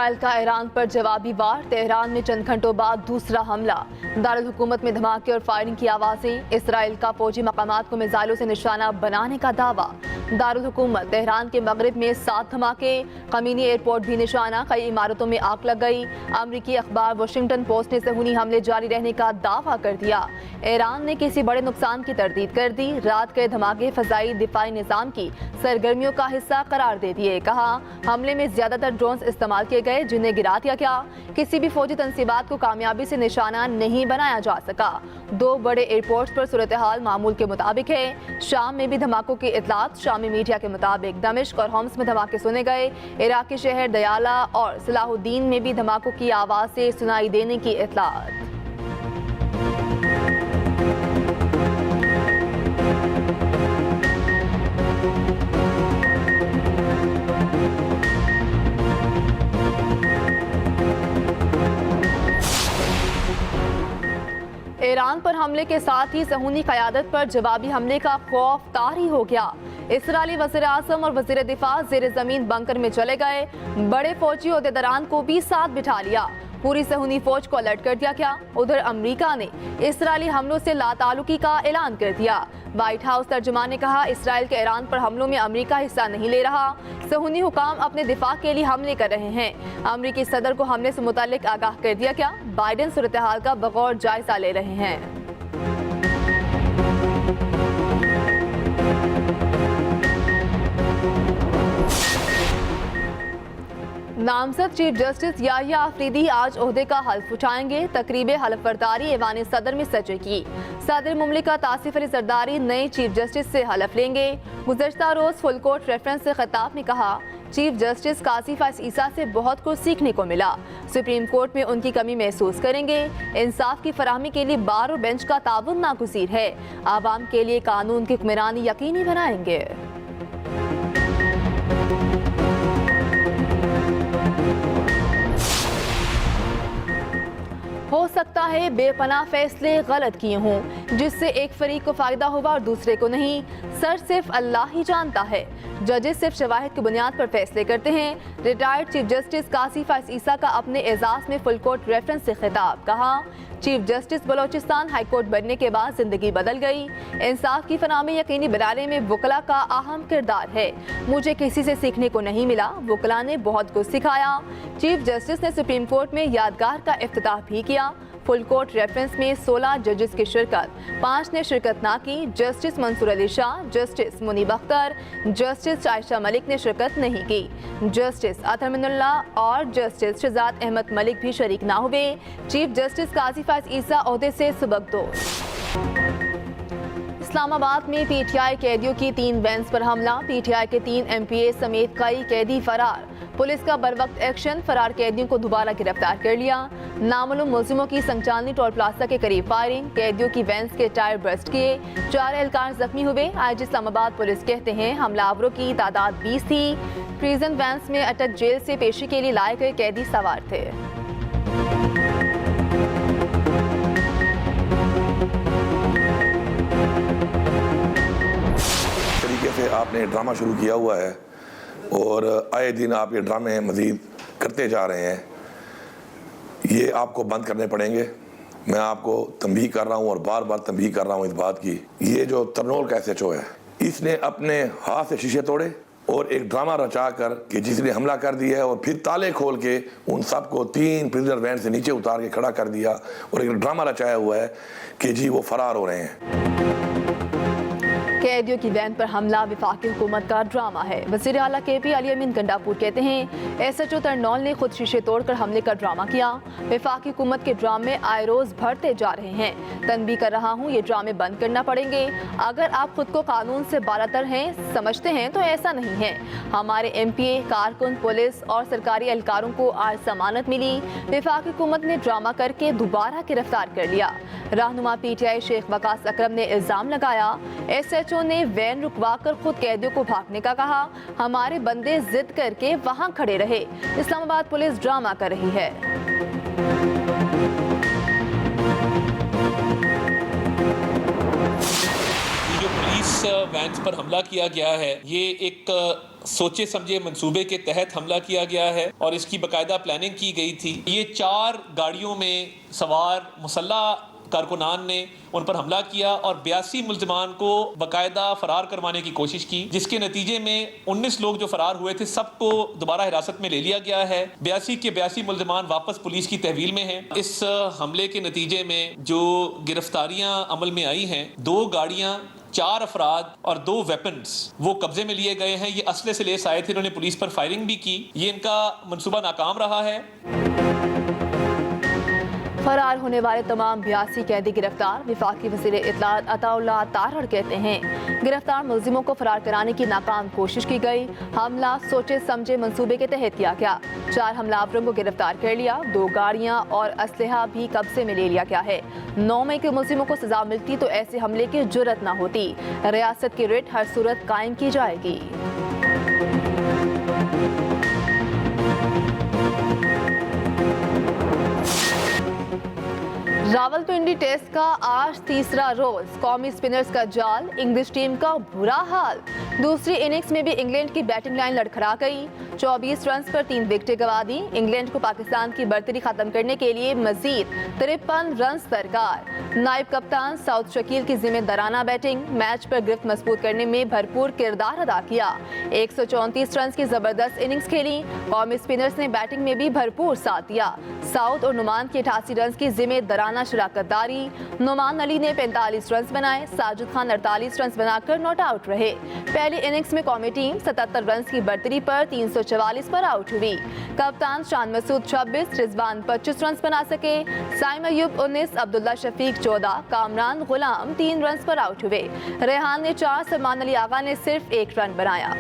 Israel का Iran पर जवाबी वार। तेहरान में चंद घंटों बाद दूसरा हमला। दारुल हुकूमत में धमाके और फायरिंग की आवाजें। इसराइल का फौजी मकामात को मिसाइलों से निशाना बनाने का दावा। दारुल हुकूमत तेहरान के मगरिब में 7 धमाके। कमीनी एयरपोर्ट भी निशाना। कई इमारतों में आग लग गई। अमरीकी अखबार वाशिंगटन पोस्ट ने सहूनी हमले जारी रहने का दावा कर दिया। ईरान ने किसी बड़े नुकसान की तरदीद कर दी। रात के धमाके फजाई दिफाई निज़ाम की सरगर्मियों का हिस्सा करार दे दिए। कहा हमले में ज्यादातर ड्रोन्स इस्तेमाल किए गए जिन्हें गिरा दिया गया। किसी भी फौजी तंसीबात को कामयाबी से निशाना नहीं बनाया जा सका। 2 बड़े एयरपोर्ट्स पर सूरत हाल मामूल के मुताबिक है। शाम में भी धमाकों की इतलात। शामी मीडिया के मुताबिक दमिश्क और होम्स में धमाके सुने गए। इराकी शहर दयाला और सलाहुद्दीन में भी धमाकों की आवाज़ें सुनाई देने की इतलात। ईरान पर हमले के साथ ही सहूनी क़यादत पर जवाबी हमले का खौफ तारी हो गया। इसराइली वज़ीर आज़म और वज़ीर दिफा ज़ेर ज़मीन बंकर में चले गए। बड़े फौजी ओहदेदारान को भी साथ बिठा लिया। पूरी सहूनी फौज को अलर्ट कर दिया गया। उधर अमरीका ने इसराइली हमलों से लाताल्लुकी का ऐलान कर दिया। व्हाइट हाउस तर्जुमान ने कहा इसराइल के ईरान पर हमलों में अमरीका हिस्सा नहीं ले रहा। सहूनी हुकाम अपने दिफा के लिए हमले कर रहे हैं। अमरीकी सदर को हमले से मुताल्लिक आगाह कर दिया गया। बाइडेन सूरत हाल का बगौर जायजा ले रहे हैं। नामजद चीफ जस्टिस याहिया आफरीदी आज ओहदे का हल्फ उठाएंगे। तकरीब हल्फबरदारी ऐवान सदर में सजेगी। सदर मुमलिकत आसिफ अली जरदारी नए चीफ जस्टिस से हल्फ लेंगे। गुज़श्ता रोज फुल कोर्ट रेफरेंस से खिताब में कहा चीफ जस्टिस कासिफ ईसा से बहुत कुछ सीखने को मिला। सुप्रीम कोर्ट में उनकी कमी महसूस करेंगे। इंसाफ की फराहमी के लिए बार और बेंच का ताउन नागुज़ीर है। आवाम के लिए कानून की हुक्मरानी यकीनी बनाएंगे। हो सकता है बेपनाह फैसले गलत किए हों जिससे एक फरीक को फायदा हुआ और दूसरे को नहीं। सर सिर्फ अल्लाह ही जानता है। जजेस सिर्फ शवाहिद की बुनियाद पर फैसले करते हैं। रिटायर्ड चीफ जस्टिस कासिफ ईसा का अपने एजाज में फुल कोर्ट रेफरेंस से खिताब। कहा chief justice Balochistan high court बनने के बाद जिंदगी बदल गई। इंसाफ की फराहमी यकीनी बनाने में वकला का अहम किरदार है। मुझे किसी से सीखने को नहीं मिला। वकला ने बहुत कुछ सिखाया। चीफ जस्टिस ने सुप्रीम कोर्ट में यादगार का इफ्तिताह भी किया। फुल कोर्ट रेफरेंस में 16 जजेस की शिरकत, 5 ने शिरकत ना की। Justice Mansoor Ali Shah, justice Muneeb Akhtar, justice Ayesha Malik ने शिरकत नहीं की। जस्टिस अतर मिनुल्लाह और जस्टिस शहजाद अहमद मलिक भी शरीक ना हुए। चीफ जस्टिस कासिफ ईसा ओहदे से सुबकदोश। इस्लामाबाद में पीटीआई कैदियों की 3 वैन्स पर हमला। पीटीआई के 3 एमपीए समेत कई कैदी फरार। पुलिस का बरवक्त एक्शन। फरार कैदियों को दोबारा गिरफ्तार कर लिया। नामालूम मुलजिमों की संचालनी टोल प्लाजा के करीब फायरिंग। कैदियों की वैन्स के टायर बर्स्ट किए। 4 एहलकार जख्मी हुए। आज इस्लामाबाद पुलिस कहते हैं हमलावरों की तादाद 20 थी। प्रिजन वैन्स में अटक जेल से पेशी के लिए लाए गए कैदी सवार थे। से आपने ड्रामा शुरू किया हुआ है और आए दिन आप ये ड्रामे मज़ीद करते जा रहे हैं। ये आपको बंद करने पड़ेंगे। मैं आपको तंबीह कर रहा हूँ और बार बार तंबीह कर रहा हूँ इस बात की। ये जो तरनोल का SHO है इसने अपने हाथ से शीशे तोड़े और एक ड्रामा रचा कर कि जिसने हमला कर दिया है और फिर ताले खोल के उन सबको 3 प्रिजनर वैन से नीचे उतार के खड़ा कर दिया और एक ड्रामा रचाया हुआ है कि जी वो फरार हो रहे हैं। कैदियों की वैन पर हमला वफाकी हुकूमत का ड्रामा है। वज़ीर आला KP अली अमीन गंडापुर कहते हैं SHO तरनौल ने खुद शीशे तोड़कर हमले का ड्रामा किया। वफाकी हुकूमत के ड्रामे आए रोज बढ़ते जा रहे हैं। तनबीह कर रहा हूँ ये ड्रामे बंद करना पड़ेंगे। अगर आप खुद को कानून से बालातर हैं समझते हैं तो ऐसा नहीं है। हमारे MPA कारकुन पुलिस और सरकारी एहलकारों को आज जमानत मिली। वफाकी हुकूमत ने ड्रामा करके दोबारा गिरफ्तार कर लिया। रहनुमा PTI शेख वकास अकरम ने इल्जाम लगाया SHO ने वैन रुकवाकर खुद कैदियों को भागने का कहा। हमारे बंदे जिद करके वहां खड़े रहे। इस्लामाबाद पुलिस ड्रामा कर रही है। जो पुलिस वैन्स पर हमला किया गया है, ये एक सोचे समझे मंसूबे के तहत हमला किया गया है और इसकी बाकायदा प्लानिंग की गई थी। ये 4 गाड़ियों में सवार मुसल्लह कारकुनान ने उन पर हमला किया और 82 मुल्ज़िमान को बाकायदा फरार करवाने की कोशिश की, जिसके नतीजे में 19 लोग जो फरार हुए थे सबको दोबारा हिरासत में ले लिया गया है। 82 के 82 मुल्ज़िमान वापस पुलिस की तहवील में हैं। इस हमले के नतीजे में जो गिरफ्तारियां अमल में आई हैं, 2 गाड़ियां, 4 अफराद और 2 वेपन्स वो कब्जे में लिए गए हैं। ये असले से लेस आए थे, इन्होंने पुलिस पर फायरिंग भी की। ये इनका मंसूबा नाकाम रहा है। फरार होने वाले तमाम 82 कैदी गिरफ्तार। वफाकी वज़ीर इत्तलात अताउल्लाह तारड़ कहते हैं गिरफ्तार मुल्जिमों को फरार कराने की नाकाम कोशिश की गई। हमला सोचे समझे मंसूबे के तहत किया गया। 4 हमलावरों को गिरफ्तार कर लिया। 2 गाड़ियां और असलहा भी कब्जे में ले लिया गया है। 9 मई के मुल्जिमों को सजा मिलती तो ऐसे हमले की जुर्रत न होती। रियासत की रिट हर सूरत कायम की जाएगी। रावलपिंडी टेस्ट का आज तीसरा रोज। कौमी स्पिनर्स का जाल, इंग्लिश टीम का बुरा हाल। दूसरी इनिंग्स में भी इंग्लैंड की बैटिंग लाइन लड़खड़ा गई। 24 रन पर 3 विकेटें गंवा दी। इंग्लैंड को पाकिस्तान की बर्तरी खत्म करने के लिए मजीद 53 रन दरकार। नायब कप्तान साउथ शकील की जिम्मेदाराना बैटिंग मैच पर गिरफ्त मजबूत करने में भरपूर किरदार अदा किया। 134 रन की जबरदस्त इनिंग्स खेली। कौमी स्पिनर्स ने बैटिंग में भी भरपूर साथ दिया। साउथ और नुमान की 88 रन की जिम्मेदाराना शराकतदारी। नुमान अली ने 45 रन बनाए। साजिद खान 48 रन बनाकर नॉट आउट रहे। पहली इनिंग्स में कौमी टीम 77 रन की बढ़तरी पर 344 पर आउट हुई। कप्तान शान मसूद 26, रिजवान 25 रन बना सके। साइम अयूब 19, अब्दुल्ला शफीक 14, कामरान गुलाम 3 रन पर आउट हुए। रेहान ने 4, सलमान अली आगा ने सिर्फ 1 रन बनाया।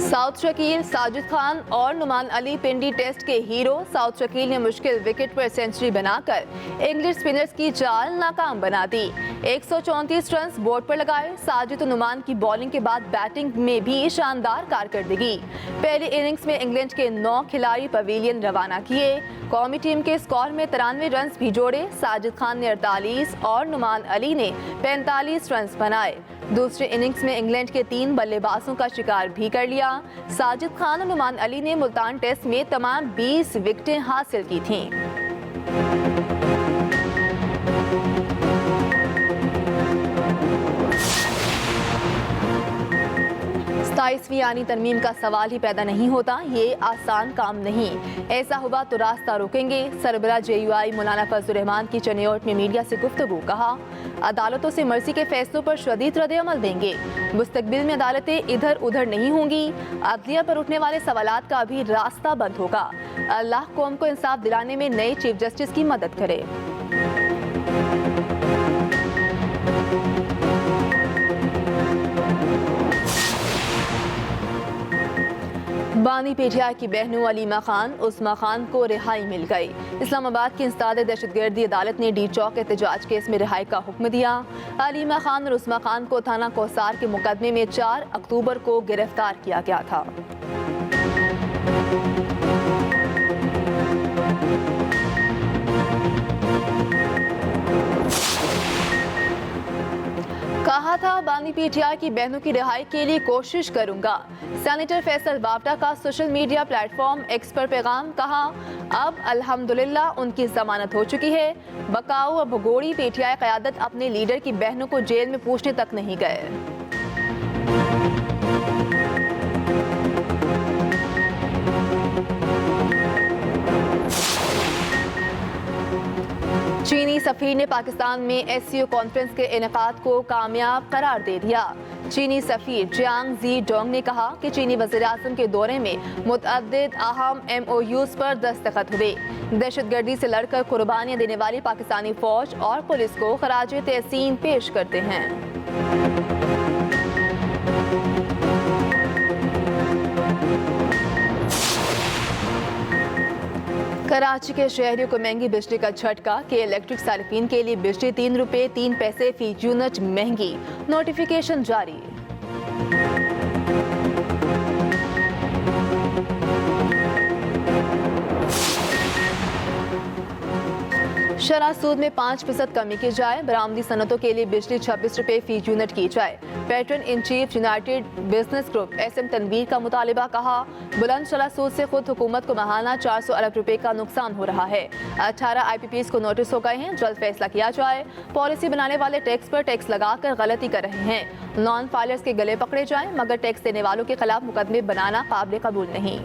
साउथ शकील, साजिद खान और नुमान अली पिंडी टेस्ट के हीरो। साउथ शकील ने मुश्किल विकेट पर सेंचुरी बनाकर इंग्लिश स्पिनर्स की चाल नाकाम बना दी। 134 रन बोर्ड पर लगाए। साजिद और नुमान की बॉलिंग के बाद बैटिंग में भी शानदार कारकर्दगी। पहली इनिंग्स में इंग्लैंड के 9 खिलाड़ी पवेलियन रवाना किए। कौमी टीम के स्कोर में 93 रन भी जोड़े। साजिद खान ने 48 और नुमान अली ने 45 रन बनाए। दूसरी इनिंग्स में इंग्लैंड के 3 बल्लेबाजों का शिकार भी कर लिया। साजिद खान और नुमान अली ने मुल्तान टेस्ट में तमाम 20 विकेटें हासिल की थीं। 27वीं यानी तरमीम का सवाल ही पैदा नहीं होता। ये आसान काम नहीं। ऐसा हुआ तो रास्ता रोकेंगे। सरबराह JUI मौलाना फजल रहमान की चनियोट में मीडिया से गुफ्तगू। कहा अदालतों से मर्जी के फैसलों पर शदीद रद्द-ए-अमल देंगे। मुस्तकबिल में अदालतें इधर उधर नहीं होंगी। अदलिया पर उठने वाले सवालात का भी रास्ता बंद होगा। अल्लाह कौम को इंसाफ दिलाने में नए चीफ जस्टिस की मदद करे। बानी पीटीआई की बहनों अलीमा खान, उस्मा खान को रिहाई मिल गई। इस्लामाबाद की इंसदाद दहशतगर्दी अदालत ने डी चौक एहतजाज केस में रिहाई का हुक्म दिया। अलीमा खान और उस्मा खान को थाना कोसार के मुकदमे में 4 अक्टूबर को गिरफ्तार किया गया था। कहा था बानी पीटीआई की बहनों की रिहाई के लिए कोशिश करूंगा। सेनेटर फैसल बावटा का सोशल मीडिया प्लेटफॉर्म एक्स पर पैगाम। कहा अब अल्हम्दुलिल्लाह उनकी जमानत हो चुकी है। बकाऊ और भगोड़ी पीटीआई क़यादत अपने लीडर की बहनों को जेल में पूछने तक नहीं गए। चीनी सफीर ने पाकिस्तान में SCO कॉन्फ्रेंस के इनेकाद को कामयाब करार दे दिया। चीनी सफीर जियांग जी डोंग ने कहा कि चीनी वज़ीर-ए-आज़म के दौरे में मुतअद्दिद अहम MOUs पर दस्तखत हुए। दहशतगर्दी से लड़कर कुर्बानियां देने वाली पाकिस्तानी फौज और पुलिस को खराजे तहसीन पेश करते हैं। कराची के शहरियों को महंगी बिजली का झटका। के इलेक्ट्रिक सार्फिन के लिए बिजली 3 रुपये 3 पैसे फी यूनिट महंगी। नोटिफिकेशन जारी। शरह सूद में 5% कमी की जाए। बरामदी सनतों के लिए बिजली 26 रुपये फी यूनिट की जाए। Patron in chief united business group SM Tanveer का मुतालिबा। कहा, बुलंद शरह सूद से खुद हुकूमत को माहाना 400 अरब रुपए का नुकसान हो रहा है। 18 IPPs को नोटिस हो गए हैं, जल्द फैसला किया जाए। पॉलिसी बनाने वाले टैक्स पर टैक्स लगाकर गलती कर रहे हैं। नॉन फाइलर्स के गले पकड़े जाएं, मगर टैक्स देने वालों के खिलाफ मुकदमे बनाना काबिल कबूल नहीं।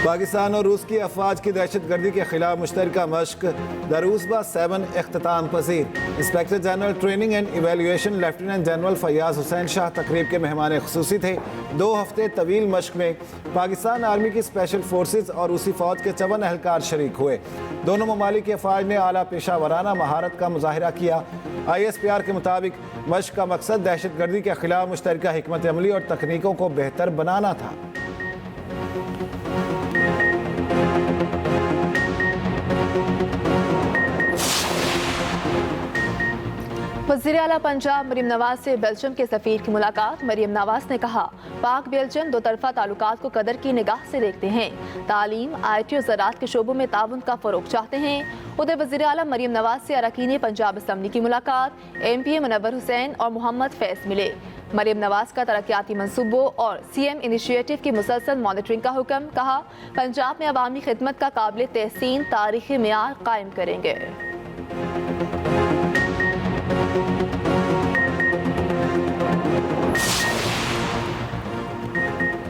पाकिस्तान और रूस की अफवाज की दहशत गर्दी के खिलाफ मुश्तरका मश्क दरूसबा 7 अख्ताम पजीर। Inspector general training and evaluation lieutenant general Fayaz Hussain Shah तकरीब के मेहमान खुसूसी थे। 2 हफ्ते तवील मश्क में पाकिस्तान आर्मी की स्पेशल फोर्सेज और रूसी फौज के 54 एहलकार शरीक हुए। दोनों ममालिक की अफवाज ने आला पेशा वराना महारत का मुजाहिरा किया। ISPR के मुताबिक मश्क का मकसद दहशत गर्दी के खिलाफ मुश्तरका हिकमत अमली और तकनीकों को बेहतर बनाना था। वज़ीर आला पंजाब मरीम नवाज से बेल्जियम के सफ़ीर की मुलाकात। मरीम नवाज ने कहा, पाक बेल्जियम दो तरफा ताल्लुकात को कदर की निगाह से देखते हैं। तालीम, IT और ज़राअत के शोबों में ताउन का फ़रोग़ चाहते हैं। उधर वज़ीर आला मरीम नवाज से अरकान पंजाब असम्बली की मुलाकात। MPA मुनव्वर हुसैन और मोहम्मद फैज़ मिले। मरीम नवाज का तरक्याती मनसूबों और CM इनिशिएटिव की मुसलसल मॉनिटरिंग का हुक्म। कहा, पंजाब में अवामी खिदमत का काबिल तहसीन तारीख़ी मेयार कायम करेंगे।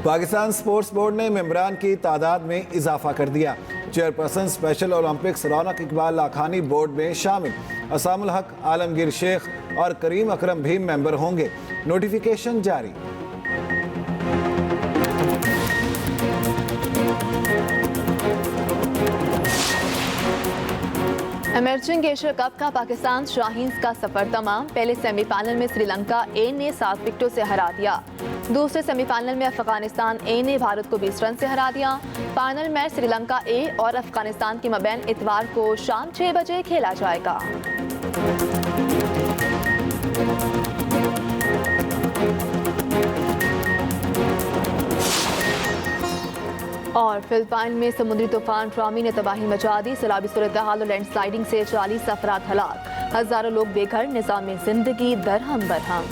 पाकिस्तान स्पोर्ट्स बोर्ड ने मेंबरान की तादाद में इजाफा कर दिया। चेयरपर्सन स्पेशल ओलंपिक्स रौनक इकबाल लाखानी बोर्ड में शामिल। असामुल हक, आलमगीर शेख और करीम अकरम भी मेंबर होंगे। नोटिफिकेशन जारी। इमर्जिंग एशिया कप का पाकिस्तान शाहीन्स का सफर तमाम। पहले सेमीफाइनल में श्रीलंका A ने 7 विकेटों से हरा दिया। दूसरे सेमीफाइनल में अफगानिस्तान A ने भारत को 20 रन से हरा दिया। फाइनल मैच श्रीलंका A और अफगानिस्तान के मबैन इतवार को शाम 6 बजे खेला जाएगा। और फिलिपाइन में समुद्री तूफान ट्रामी ने तबाही मचा दी। सैलाबी सूरत हाल और लैंडस्लाइडिंग से 40 अफराद हलाक। हजारों लोग बेघर। निज़ाम जिंदगी दरहम बरहम।